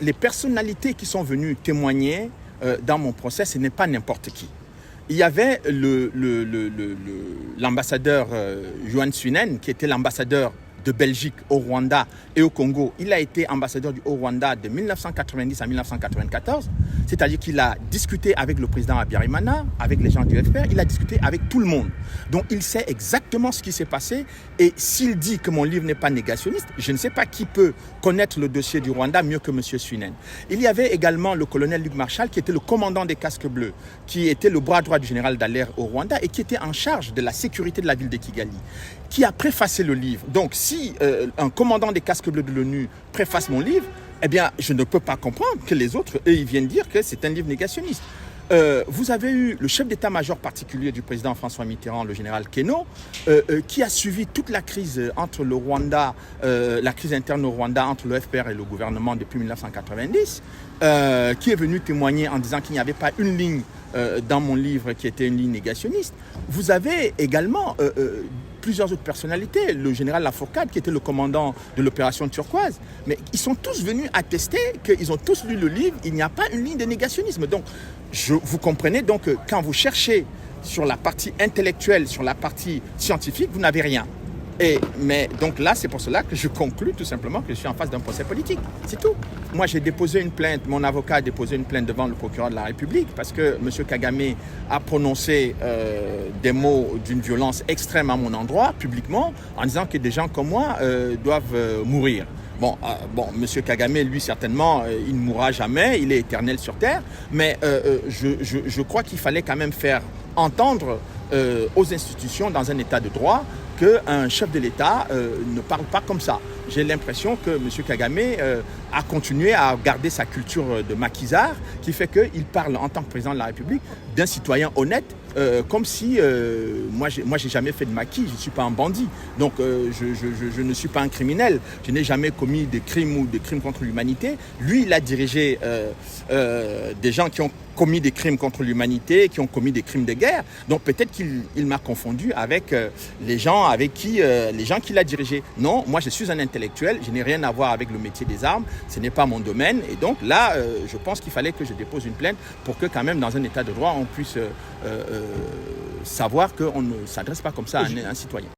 les personnalités qui sont venues témoigner dans mon procès, ce n'est pas n'importe qui. Il y avait l'ambassadeur Johan Suinen, qui était l'ambassadeur de Belgique au Rwanda et au Congo. Il a été ambassadeur du Rwanda de 1990 à 1994, c'est-à-dire qu'il a discuté avec le président Habyarimana, avec les gens du FPR, il a discuté avec tout le monde. Donc il sait exactement ce qui s'est passé, et s'il dit que mon livre n'est pas négationniste, je ne sais pas qui peut connaître le dossier du Rwanda mieux que M. Suinen. Il y avait également le colonel Luc Marshall, qui était le commandant des casques bleus, qui était le bras droit du général Dallaire au Rwanda et qui était en charge de la sécurité de la ville de Kigali, qui a préfacé le livre. Donc si un commandant des casques bleus de l'ONU préface mon livre, eh bien, je ne peux pas comprendre que les autres, eux, ils viennent dire que c'est un livre négationniste. Vous avez eu le chef d'état-major particulier du président François Mitterrand, le général Keno, qui a suivi toute la crise entre le Rwanda, la crise interne au Rwanda entre le FPR et le gouvernement depuis 1990, qui est venu témoigner en disant qu'il n'y avait pas une ligne dans mon livre qui était une ligne négationniste. Vous avez également plusieurs autres personnalités, le général Lafourcade qui était le commandant de l'opération turquoise, mais ils sont tous venus attester qu'ils ont tous lu le livre, il n'y a pas une ligne de négationnisme. Donc vous comprenez donc que quand vous cherchez sur la partie intellectuelle, sur la partie scientifique, vous n'avez rien. Mais donc là, c'est pour cela que je conclus tout simplement que je suis en face d'un procès politique. C'est tout. Moi, j'ai déposé une plainte, mon avocat a déposé une plainte devant le procureur de la République parce que M. Kagame a prononcé des mots d'une violence extrême à mon endroit, publiquement, en disant que des gens comme moi doivent mourir. Bon, M. Kagame, lui, certainement, il ne mourra jamais, il est éternel sur Terre, mais je crois qu'il fallait quand même faire entendre aux institutions dans un état de droit qu'un chef de l'État ne parle pas comme ça. J'ai l'impression que M. Kagame a continué à garder sa culture de maquisard qui fait qu'il parle en tant que président de la République d'un citoyen honnête comme si moi j'ai jamais fait de maquis, je ne suis pas un bandit, donc je ne suis pas un criminel, je n'ai jamais commis des crimes ou des crimes contre l'humanité. Lui, il a dirigé des gens qui ont commis des crimes contre l'humanité, qui ont commis des crimes de guerre, donc peut-être qu'il m'a confondu avec les gens qu'il a dirigés. Non, moi je suis un intellectuel, je n'ai rien à voir avec le métier des armes, ce n'est pas mon domaine, et donc là je pense qu'il fallait que je dépose une plainte pour que quand même dans un état de droit on puisse savoir qu'on ne s'adresse pas comme ça à un citoyen.